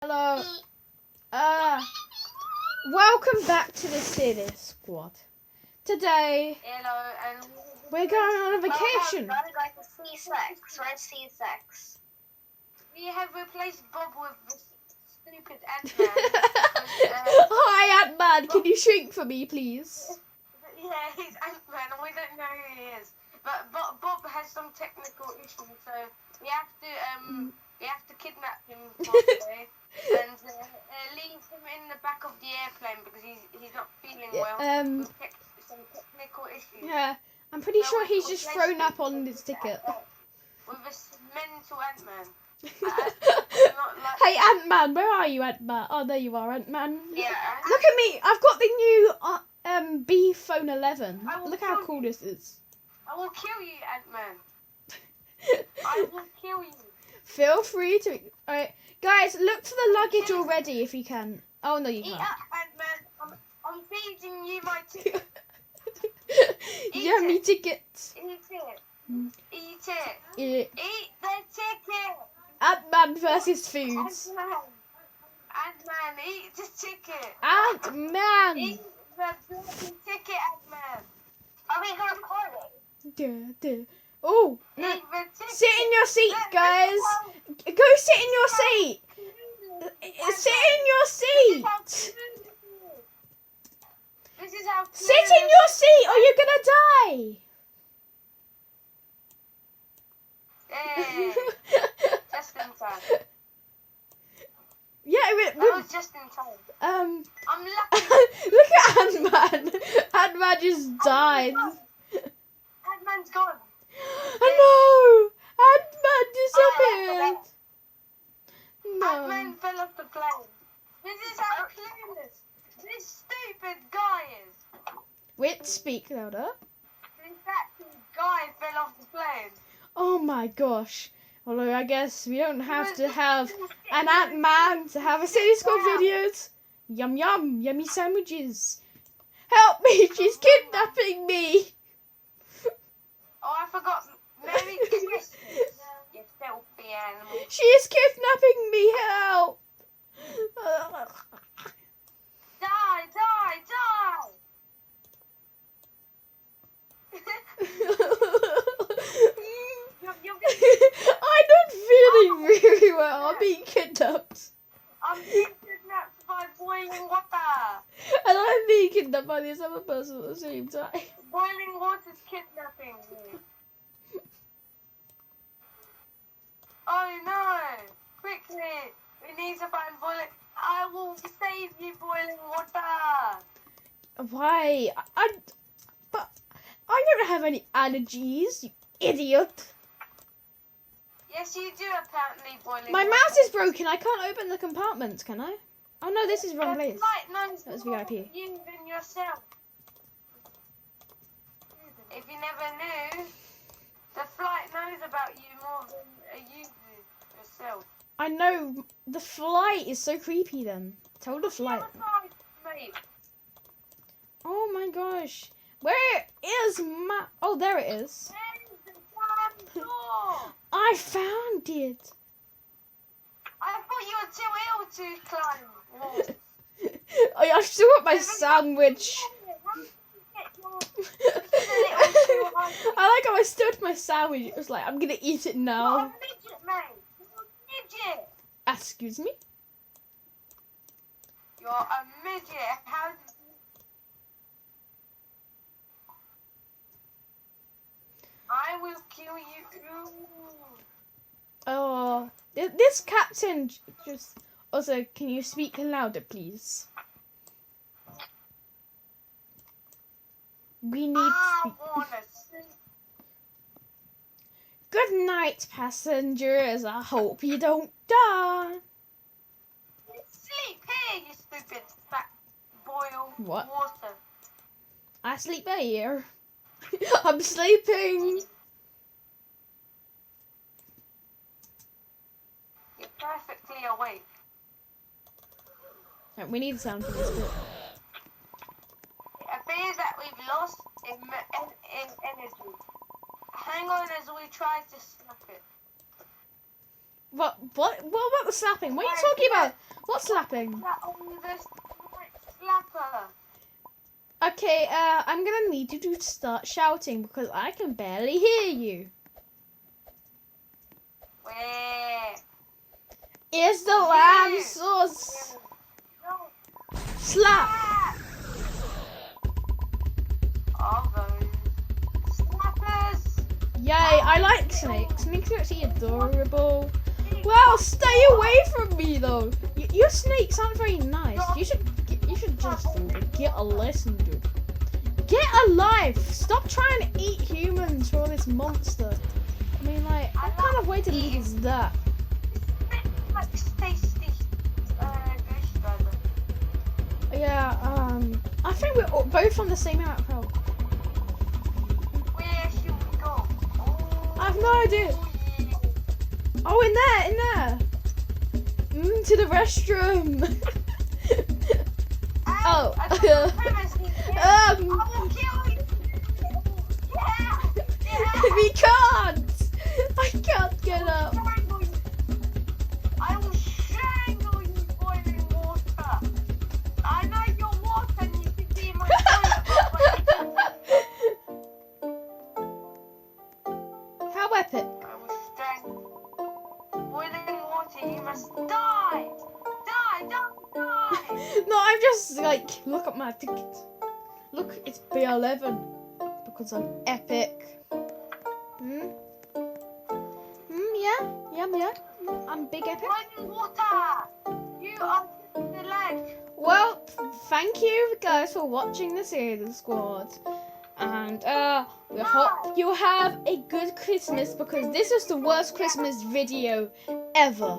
Hello. Welcome back to the City Squad. Today, Hello, and we're going on a vacation. We're going to C6. Where's C6? we have replaced Bob with this stupid Ant-Man. Hi, Ant-Man. Can you shrink for me, please? Yeah, he's Ant-Man, and we don't know who he is. But Bob has some technical issues, so we have to kidnap him for today and leave him in the back of the airplane because he's not feeling well. With some technical issues. Yeah, I'm pretty So sure we've he's just replaced thrown up him on his ticket. with this mental Ant-Man. Hey, Ant-Man, where are you, Ant-Man? Oh, there you are, Ant-Man. Yeah. Look at me. I've got the new B Phone 11. Look how cool this is. I will kill you, Ant-Man. I will kill you. Feel free to. Alright, guys, look for the luggage already if you can. Oh no, you Eat can't. up, Ant-Man. I'm feeding you my ticket. Yummy tickets. Eat it. Eat it. Eat Eat the ticket. Ant-Man versus foods. Ant-Man, eat the ticket. Ant-Man. Eat the bloody ticket, Ant-Man. Are we recording? Duh. Oh, no. Eat the ticket. Sit in your seat, guys. Go sit in your seat. Sit in your seat. This is how Sit in your seat or you're gonna die. Hey, just in time. Yeah, That was just in time. I'm lucky. Look at Ant-Man. Ant-Man just died. Ant-Man's gone. Oh no! Ant-Man disappeared. No. Ant-Man fell off the plane. This is how clueless this stupid guy is. Wait, speak louder. This actual guy fell off the plane. Oh my gosh. Although I guess we don't have to have an Ant-Man to have a City Squad videos. Yum yum, yummy sandwiches. Help me, she's kidnapping me. Oh, I forgot. Merry Christmas, you filthy animal. She is kidnapping me, help. Die, die, die. I'm not feeling very well. I'm being kidnapped. I'm being kidnapped by boiling water. And I'm being kidnapped by this other person at the same time. Boiling water's kidnapping me. Oh no! Quickly! We need to find boiling. I will save you, boiling water. Why? But I don't have any allergies, you idiot. Yes, you do apparently, boiling My water. mouse is broken. I can't open the compartments, can I? Oh no, this is wrong place. The flight knows That's more VIP. about you than yourself. If you never knew, the flight knows about you more than you do yourself. I know. The flight is so creepy then. Tell the flight. Mate. Oh my gosh. Where is my... Oh, there it is. Where's the damn door? I found it. I thought you were too ill to climb walls. I still got my sandwich. I like how I still had my sandwich. It was like, I'm going to eat it You're a now. midget, mate. You're a midget. Excuse me? You're a midget. How did you... I will kill you. Oh, this captain just... Also, can you speak louder, please? We need to I speak. wanna sleep. Good night, passengers. I hope you don't die. Sleep here, you stupid fat boil What? water. I sleep here. I'm sleeping. You're perfectly awake. Right, we need sound for this bit. It appears that we've lost in energy. Hang on as we try to snap it. What about the slapping? What are you talking about? What slapping? The slapper. Okay, I'm gonna need you to start shouting because I can barely hear you. Where? Is the lamb sauce? Slap! All those slappers. Yay, I like snakes. Snakes are actually adorable. Well, stay away from me though. Your snakes aren't very nice. You should just get a lesson, dude. Get a life. Stop trying to eat humans for this monster. I mean, like, what kind of way to live is that? Yeah, I think we're both on the same amount of health. Where should we go? I have no idea. Oh, in there. To the restroom. Oh. We can't. I can't get up. I will strangle you, boiling water. I know you're water and you can be in my toilet. How epic. I will strangle. Boiling water, you must die. Die. No, I'm just like, look at my ticket. Look, it's B11 because I'm epic. Yeah. I'm big epic. Boiling water. You are the leg. Well, thank you guys for watching the Sailor Squad. And we hope you have a good Christmas because this is the worst Christmas video ever.